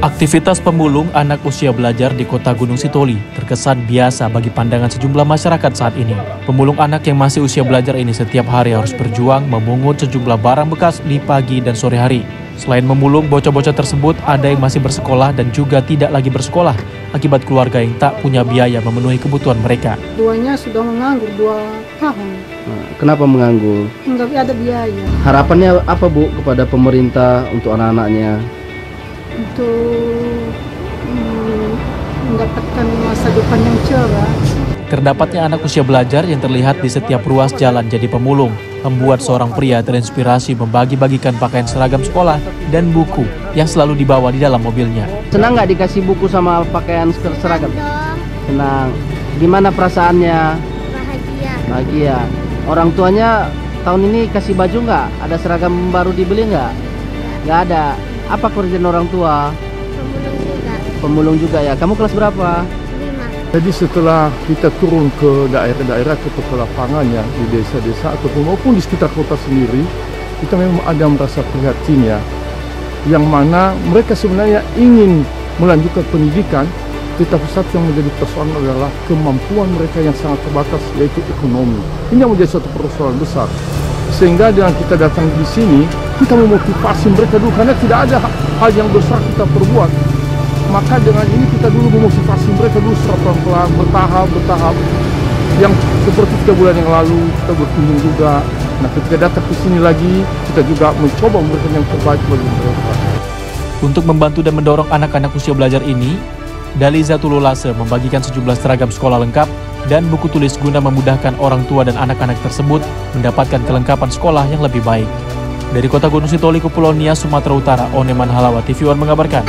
Aktivitas pemulung anak usia belajar di kota Gunung Sitoli terkesan biasa bagi pandangan sejumlah masyarakat saat ini. Pemulung anak yang masih usia belajar ini setiap hari harus berjuang memungut sejumlah barang bekas di pagi dan sore hari. Selain memulung, bocah-bocah tersebut ada yang masih bersekolah dan juga tidak lagi bersekolah akibat keluarga yang tak punya biaya memenuhi kebutuhan mereka. Duanya sudah menganggur 2 tahun. Kenapa menganggur? Enggak ada biaya. Harapannya apa Bu kepada pemerintah untuk anak-anaknya? Untuk mendapatkan masa depan yang cerah. Terdapatnya anak usia belajar yang terlihat di setiap ruas jalan jadi pemulung, membuat seorang pria terinspirasi membagi-bagikan pakaian seragam sekolah dan buku yang selalu dibawa di dalam mobilnya. Senang nggak dikasih buku sama pakaian seragam? Senang. Gimana perasaannya? Bahagia. Orang tuanya tahun ini kasih baju nggak? Ada seragam baru dibeli nggak? Nggak ada. Apa kerjaan orang tua? Pemulung juga. Pemulung juga ya. Kamu kelas berapa? Jadi setelah kita turun ke daerah-daerah, ke lapangannya, di desa-desa ataupun maupun di sekitar kota sendiri, kita memang ada merasa prihatin ya, yang mana mereka sebenarnya ingin melanjutkan pendidikan, tetapi satu yang menjadi persoalan adalah kemampuan mereka yang sangat terbatas, yaitu ekonomi. Ini yang menjadi suatu persoalan besar. Sehingga dengan kita datang di sini, kita memotivasi mereka dulu, karena tidak ada hal yang besar kita perbuat. Maka dengan ini kita dulu memotivasi mereka dulu secara pelan-pelan, bertahap. Yang seperti 3 bulan yang lalu kita berkunjung juga. Nah, ketika datang ke sini lagi, kita juga mencoba memberikan yang terbaik bagi mereka. Untuk membantu dan mendorong anak-anak usia belajar ini, Daliza Tululase membagikan sejumlah seragam sekolah lengkap dan buku tulis guna memudahkan orang tua dan anak-anak tersebut mendapatkan kelengkapan sekolah yang lebih baik. Dari Kota Gunung Sitoli, Kepulauan Nias, Sumatera Utara, Oneman Halawa, TV One mengabarkan.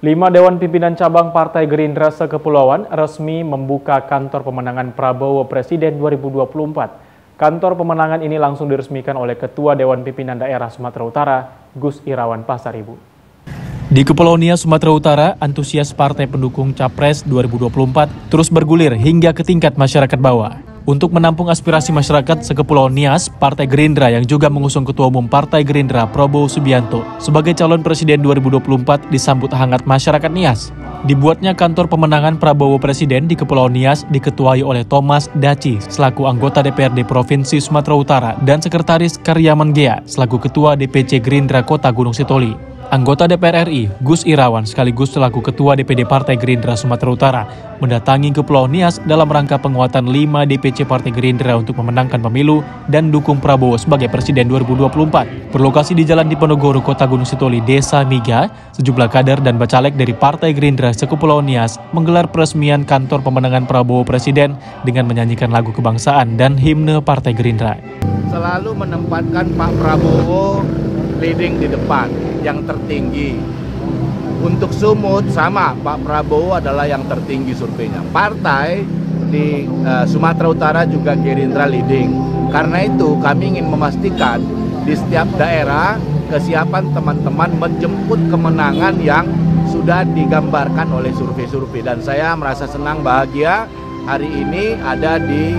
5 Dewan Pimpinan Cabang Partai Gerindra se-Kepulauan resmi membuka kantor pemenangan Prabowo Presiden 2024. Kantor pemenangan ini langsung diresmikan oleh Ketua Dewan Pimpinan Daerah Sumatera Utara, Gus Irawan Pasaribu. Di Kepulauan Nias, Sumatera Utara, antusias partai pendukung Capres 2024 terus bergulir hingga ke tingkat masyarakat bawah. Untuk menampung aspirasi masyarakat se-Kepulauan Nias, Partai Gerindra yang juga mengusung Ketua Umum Partai Gerindra Prabowo Subianto sebagai calon Presiden 2024 disambut hangat masyarakat Nias. Dibuatnya kantor pemenangan Prabowo Presiden di Kepulauan Nias diketuai oleh Thomas Daci selaku anggota DPRD Provinsi Sumatera Utara dan Sekretaris Karyaman Gea selaku Ketua DPC Gerindra Kota Gunung Sitoli. Anggota DPR RI, Gus Irawan sekaligus selaku Ketua DPD Partai Gerindra Sumatera Utara mendatangi Kepulauan Nias dalam rangka penguatan 5 DPC Partai Gerindra untuk memenangkan pemilu dan dukung Prabowo sebagai Presiden 2024. Berlokasi di Jalan Diponegoro, Kota Gunung Sitoli, Desa Miga, sejumlah kader dan bacalek dari Partai Gerindra se-Kepulauan Nias menggelar peresmian kantor pemenangan Prabowo Presiden dengan menyanyikan lagu kebangsaan dan himne Partai Gerindra. Selalu menempatkan Pak Prabowo leading di depan, yang tertinggi. Untuk Sumut sama, Pak Prabowo adalah yang tertinggi surveinya. Partai di Sumatera Utara juga Gerindra leading. Karena itu kami ingin memastikan di setiap daerah kesiapan teman-teman menjemput kemenangan yang sudah digambarkan oleh survei-survei. Dan saya merasa senang, bahagia hari ini ada di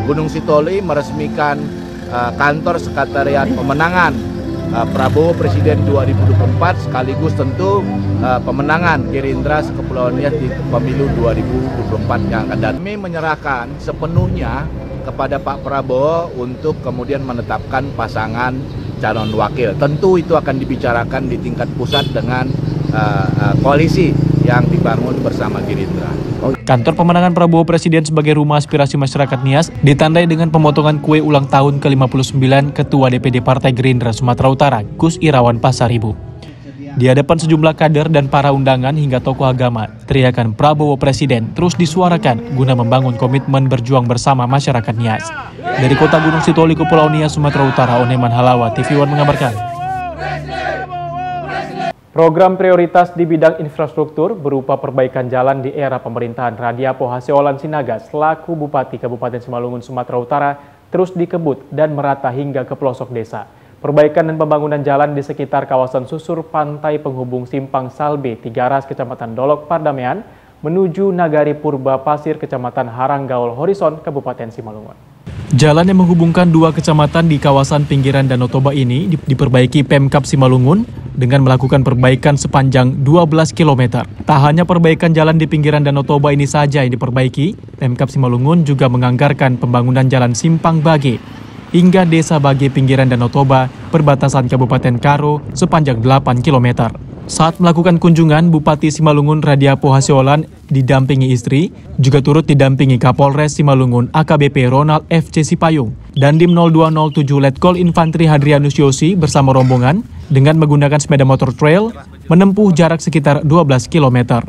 Gunung Sitoli meresmikan kantor sekretariat pemenangan Prabowo Presiden 2024 sekaligus tentu pemenangan Gerindra se-Kepulauan Nias di pemilu 2024 yang akan datang. Kami menyerahkan sepenuhnya kepada Pak Prabowo untuk kemudian menetapkan pasangan calon wakil. Tentu itu akan dibicarakan di tingkat pusat dengan koalisi yang dibangun bersama Gerindra. Kantor pemenangan Prabowo Presiden sebagai rumah aspirasi masyarakat Nias ditandai dengan pemotongan kue ulang tahun ke-59 Ketua DPD Partai Gerindra Sumatera Utara, Gus Irawan Pasaribu. Di hadapan sejumlah kader dan para undangan hingga tokoh agama, teriakan Prabowo Presiden terus disuarakan guna membangun komitmen berjuang bersama masyarakat Nias. Dari Kota Gunung Sitoli, Kepulauan Nias, Sumatera Utara, Oneman Halawa, TV One mengabarkan. Program prioritas di bidang infrastruktur berupa perbaikan jalan di era pemerintahan Radiapo Haseolan Sinaga selaku Bupati Kabupaten Simalungun, Sumatera Utara terus dikebut dan merata hingga ke pelosok desa. Perbaikan dan pembangunan jalan di sekitar kawasan susur pantai penghubung Simpang Salbe, Tigaras, Kecamatan Dolok, Pardamean, menuju Nagari Purba Pasir, Kecamatan Haranggaul Horison, Kabupaten Simalungun. Jalan yang menghubungkan dua kecamatan di kawasan pinggiran Danau Toba ini diperbaiki Pemkab Simalungun dengan melakukan perbaikan sepanjang 12 km. Tak hanya perbaikan jalan di pinggiran Danau Toba ini saja yang diperbaiki, Pemkab Simalungun juga menganggarkan pembangunan jalan Simpang Bage hingga Desa Bage pinggiran Danau Toba perbatasan Kabupaten Karo sepanjang 8 km. Saat melakukan kunjungan, Bupati Simalungun Radiapo Hasiolan didampingi istri, juga turut didampingi Kapolres Simalungun AKBP Ronald FC Sipayung, Dandim 0207 Letkol Infantri Hadrianus Yosi bersama rombongan dengan menggunakan sepeda motor trail menempuh jarak sekitar 12 km.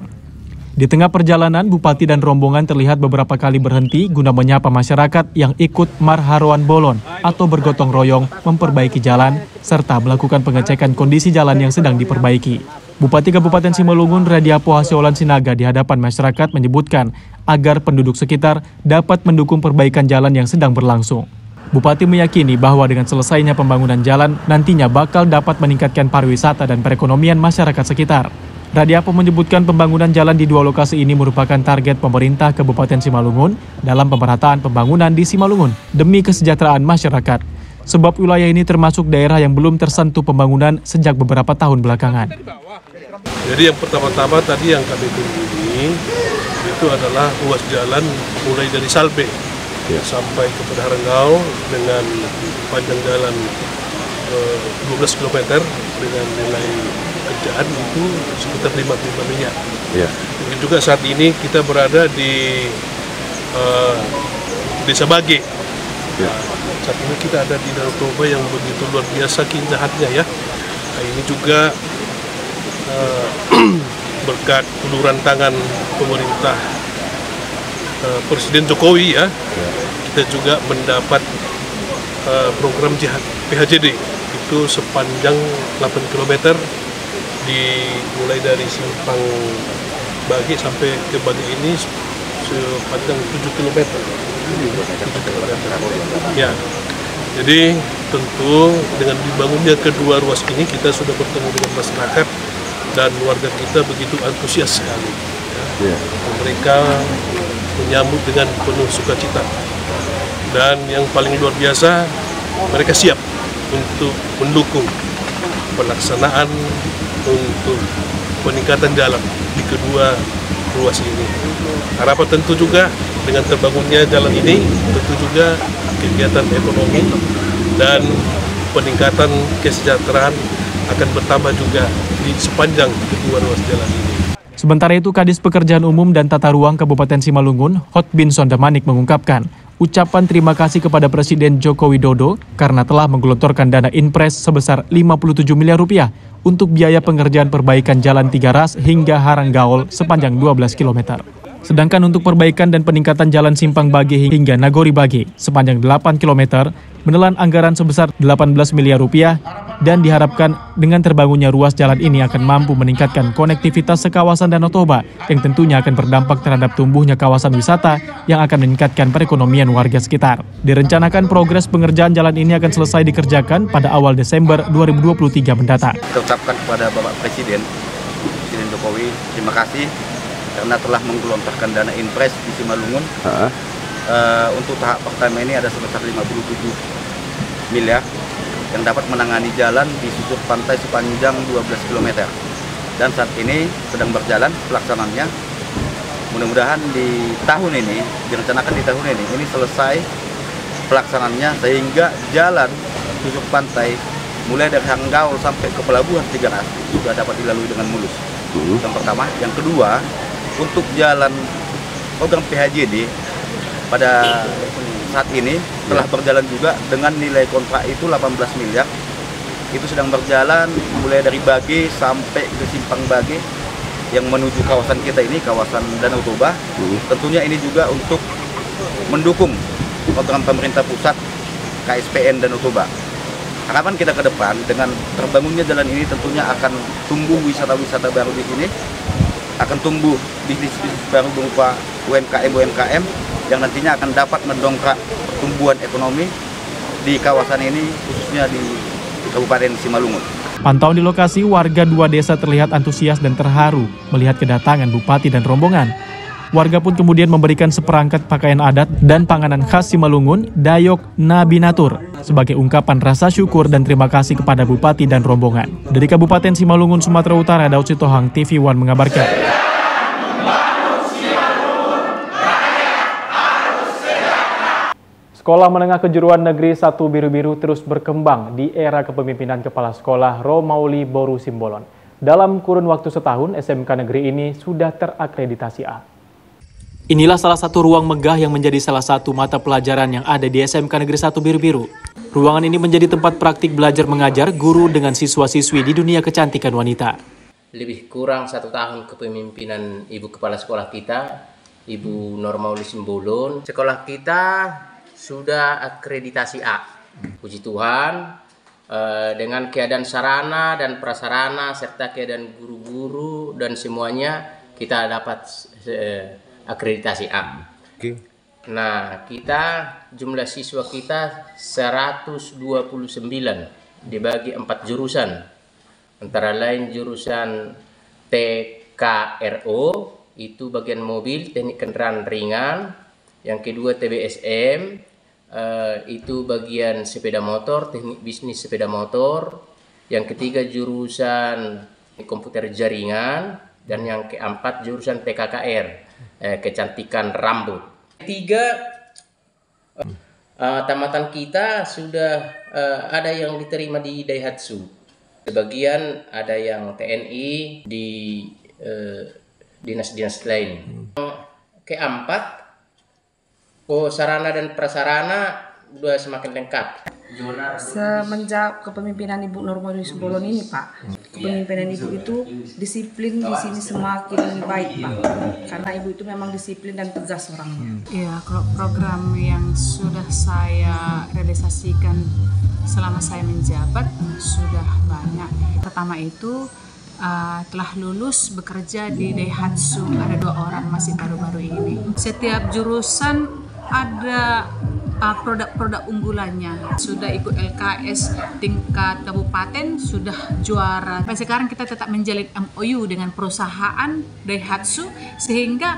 Di tengah perjalanan, Bupati dan rombongan terlihat beberapa kali berhenti guna menyapa masyarakat yang ikut marharoan bolon atau bergotong royong memperbaiki jalan serta melakukan pengecekan kondisi jalan yang sedang diperbaiki. Bupati Kabupaten Simalungun Radiapo Hasiolan Sinaga di hadapan masyarakat menyebutkan agar penduduk sekitar dapat mendukung perbaikan jalan yang sedang berlangsung. Bupati meyakini bahwa dengan selesainya pembangunan jalan nantinya bakal dapat meningkatkan pariwisata dan perekonomian masyarakat sekitar. Radiapo menyebutkan pembangunan jalan di dua lokasi ini merupakan target pemerintah Kabupaten Simalungun dalam pemerataan pembangunan di Simalungun demi kesejahteraan masyarakat. Sebab wilayah ini termasuk daerah yang belum tersentuh pembangunan sejak beberapa tahun belakangan. Jadi yang pertama-tama tadi yang kami kunjungi itu adalah ruas jalan mulai dari Salpe sampai ke Pedaranggau dengan panjang jalan 12 km dengan nilai kerjaan itu sekitar 55 miliar. Dan juga saat ini kita berada di Desa Bage. Saat ini kita ada di Danau Toba yang begitu luar biasa keindahannya ya. Nah, ini juga berkat uluran tangan pemerintah Presiden Jokowi ya, kita juga mendapat program PHJD itu sepanjang 8 km mulai dari Simpang Bage sampai ke Bage ini sepanjang 7 km. Ya, jadi tentu dengan dibangunnya kedua ruas ini kita sudah bertemu dengan masyarakat dan warga kita begitu antusias sekali. Ya. Mereka menyambut dengan penuh sukacita dan yang paling luar biasa mereka siap untuk mendukung pelaksanaan untuk peningkatan jalan di kedua ruas ini. Harapan tentu juga dengan terbangunnya jalan ini tentu juga kegiatan ekonomi dan peningkatan kesejahteraan akan bertambah juga di sepanjang kedua ruas jalan ini. Sementara itu, Kadis Pekerjaan Umum dan Tata Ruang Kabupaten Simalungun, Hotbin Sondamanik mengungkapkan ucapan terima kasih kepada Presiden Joko Widodo karena telah menggelontorkan dana Inpres sebesar 57 miliar rupiah untuk biaya pengerjaan perbaikan Jalan Tiga Ras hingga Haranggaol sepanjang 12 km. Sedangkan untuk perbaikan dan peningkatan Jalan Simpang Bage hingga Nagori Bage sepanjang 8 km menelan anggaran sebesar 18 miliar rupiah dan diharapkan dengan terbangunnya ruas jalan ini akan mampu meningkatkan konektivitas sekawasan Danau Toba yang tentunya akan berdampak terhadap tumbuhnya kawasan wisata yang akan meningkatkan perekonomian warga sekitar. Direncanakan progres pengerjaan jalan ini akan selesai dikerjakan pada awal Desember 2023 mendatang. Kita ucapkan kepada Bapak Presiden Jokowi, terima kasih karena telah menggelontorkan dana Inpres di Simalungun. Untuk tahap pertama ini ada sebesar 57 miliar yang dapat menangani jalan di susur pantai sepanjang 12 km. Dan saat ini sedang berjalan pelaksanaannya. Mudah-mudahan di tahun ini, direncanakan di tahun ini selesai pelaksanaannya sehingga jalan susur pantai mulai dari Haranggaol sampai ke Pelabuhan Tiga Ras sudah dapat dilalui dengan mulus. Yang pertama. Yang kedua, untuk jalan program PHJD pada saat ini telah berjalan juga dengan nilai kontrak itu 18 miliar. Itu sedang berjalan mulai dari Bage sampai ke Simpang Bage yang menuju kawasan kita ini, kawasan Danau Toba. Tentunya ini juga untuk mendukung program pemerintah pusat KSPN Danau Toba. Harapan kita ke depan dengan terbangunnya jalan ini tentunya akan tumbuh wisata-wisata baru di sini, akan tumbuh bisnis-bisnis baru berupa UMKM yang nantinya akan dapat mendongkrak pertumbuhan ekonomi di kawasan ini, khususnya di Kabupaten Simalungun. Pantauan di lokasi, warga dua desa terlihat antusias dan terharu melihat kedatangan Bupati dan rombongan. Warga pun kemudian memberikan seperangkat pakaian adat dan panganan khas Simalungun, Dayok Nabinatur, sebagai ungkapan rasa syukur dan terima kasih kepada Bupati dan rombongan. Dari Kabupaten Simalungun, Sumatera Utara, Daud Sitohang, TV One mengabarkan. Sekolah Menengah Kejuruan Negeri 1 Biru-Biru terus berkembang di era kepemimpinan Kepala Sekolah Romauli Boru Simbolon. Dalam kurun waktu setahun, SMK negeri ini sudah terakreditasi A. Inilah salah satu ruang megah yang menjadi salah satu mata pelajaran yang ada di SMK Negeri 1 Biru-Biru. Ruangan ini menjadi tempat praktik belajar mengajar guru dengan siswa-siswi di dunia kecantikan wanita. Lebih kurang 1 tahun kepemimpinan Ibu Kepala Sekolah kita, Ibu Romauli Simbolon. Sekolah kita sudah akreditasi A. Puji Tuhan, dengan keadaan sarana dan prasarana serta keadaan guru-guru dan semuanya kita dapat akreditasi A. Nah, kita jumlah siswa kita 129 dibagi 4 jurusan. Antara lain jurusan TKRO, itu bagian mobil, teknik kendaraan ringan. Yang kedua TBSM, itu bagian sepeda motor, teknik bisnis sepeda motor. Yang ketiga jurusan komputer jaringan. Dan yang keempat jurusan TKKR, kecantikan rambut. Ketiga, tamatan kita sudah ada yang diterima di Daihatsu. Sebagian ada yang TNI di dinas-dinas lain. Keempat, sarana dan prasarana sudah semakin lengkap. Semenjak kepemimpinan Ibu Romauli Simbolon ini, Pak, kepemimpinan Ibu itu disiplin di sini semakin baik, Pak. Karena Ibu itu memang disiplin dan tegas orangnya. Iya, program yang sudah saya realisasikan selama saya menjabat sudah banyak. Pertama itu telah lulus bekerja di Daihatsu, ada 2 orang masih baru-baru ini. Setiap jurusan ada produk-produk unggulannya. Sudah ikut LKS tingkat kabupaten, sudah juara. Sampai sekarang kita tetap menjalin MOU dengan perusahaan Daihatsu sehingga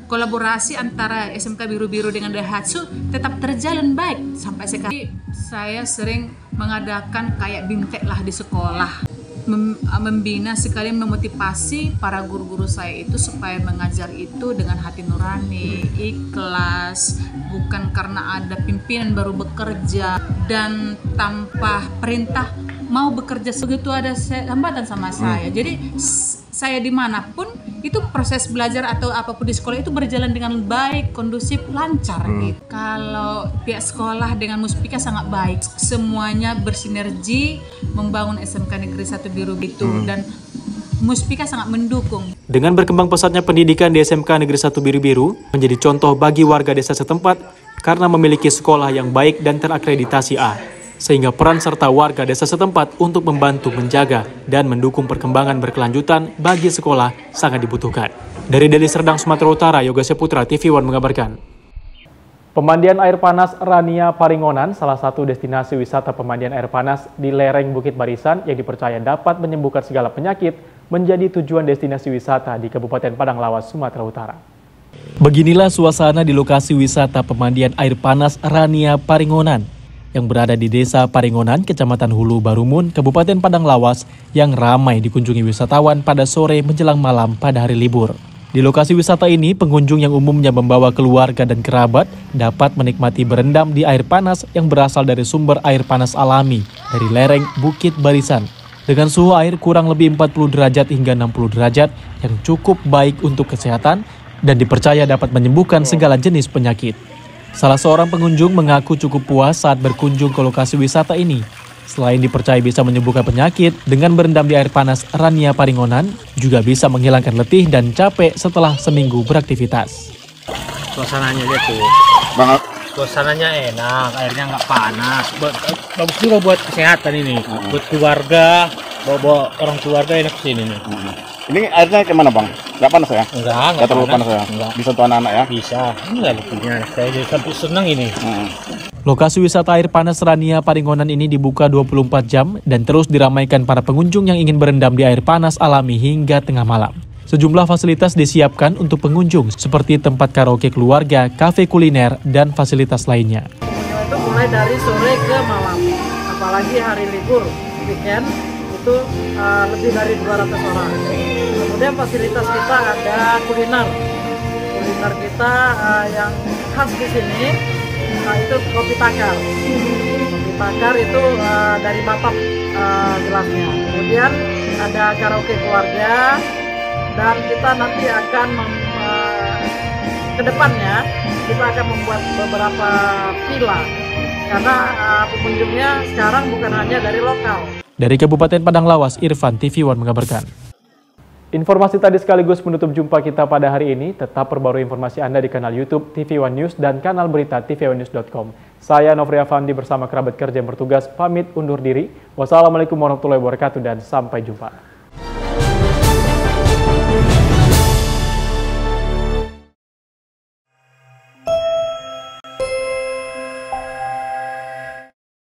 kolaborasi antara SMK Biru-Biru dengan Daihatsu tetap terjalin baik sampai sekarang. Saya sering mengadakan kayak BIMTEK lah di sekolah. Membina sekalian memotivasi para guru-guru saya itu supaya mengajar itu dengan hati nurani, ikhlas, bukan karena ada pimpinan baru bekerja dan tanpa perintah mau bekerja begitu ada hambatan sama saya. Jadi saya dimanapun itu proses belajar atau apapun di sekolah itu berjalan dengan baik, kondusif, lancar gitu. Kalau pihak sekolah dengan Muspika sangat baik, semuanya bersinergi membangun SMK Negeri 1 Biru itu dan Muspika sangat mendukung. Dengan berkembang pesatnya pendidikan di SMK Negeri 1 Biru-Biru menjadi contoh bagi warga desa setempat karena memiliki sekolah yang baik dan terakreditasi A. Sehingga peran serta warga desa setempat untuk membantu menjaga dan mendukung perkembangan berkelanjutan bagi sekolah sangat dibutuhkan. Dari Deli Serdang, Sumatera Utara, Yoga Saputra, TV One mengabarkan. Pemandian air panas Rania Paringonan, salah satu destinasi wisata pemandian air panas di lereng Bukit Barisan yang dipercaya dapat menyembuhkan segala penyakit, menjadi tujuan destinasi wisata di Kabupaten Padang Lawas, Sumatera Utara. Beginilah suasana di lokasi wisata pemandian air panas Rania Paringonan yang berada di Desa Paringonan, Kecamatan Hulu Barumun, Kabupaten Padang Lawas yang ramai dikunjungi wisatawan pada sore menjelang malam pada hari libur. Di lokasi wisata ini, pengunjung yang umumnya membawa keluarga dan kerabat dapat menikmati berendam di air panas yang berasal dari sumber air panas alami dari lereng Bukit Barisan. Dengan suhu air kurang lebih 40 derajat hingga 60 derajat yang cukup baik untuk kesehatan dan dipercaya dapat menyembuhkan segala jenis penyakit. Salah seorang pengunjung mengaku cukup puas saat berkunjung ke lokasi wisata ini. Selain dipercaya bisa menyembuhkan penyakit, dengan berendam di air panas Rania Paringonan juga bisa menghilangkan letih dan capek setelah seminggu beraktivitas. Suasananya lihat tuh. Banget. Suasananya enak, airnya nggak panas. Bagus juga buat kesehatan ini. Buat keluarga, bawa orang keluarga enak kesini nih. Ini airnya kemana bang? Nggak panas ya? Nggak terlalu panas ya? Enggak. Bisa tuh anak-anak ya? Bisa. Enggak letihnya. Saya jadi sampai senang ini. Lokasi wisata air panas Rania Paringonan ini dibuka 24 jam dan terus diramaikan para pengunjung yang ingin berendam di air panas alami hingga tengah malam. Sejumlah fasilitas disiapkan untuk pengunjung seperti tempat karaoke keluarga, kafe kuliner, dan fasilitas lainnya. Itu mulai dari sore ke malam, apalagi hari libur, weekend, itu lebih dari 200 orang. Kemudian fasilitas kita ada kuliner. Kuliner kita yang khas di sini, itu kopi takar. Kopi takar itu dari bapak gelasnya. Kemudian ada karaoke keluarga. Dan kita nanti akan ke depannya kita akan membuat beberapa villa karena pengunjungnya sekarang bukan hanya dari lokal. Dari Kabupaten Padang Lawas, Irfan, TV One mengabarkan. Informasi tadi sekaligus menutup jumpa kita pada hari ini. Tetap perbarui informasi Anda di kanal YouTube TV One News dan kanal berita tv1news.com. Saya Nofri Afandi bersama kerabat kerja yang bertugas pamit undur diri. Wassalamualaikum warahmatullahi wabarakatuh dan sampai jumpa.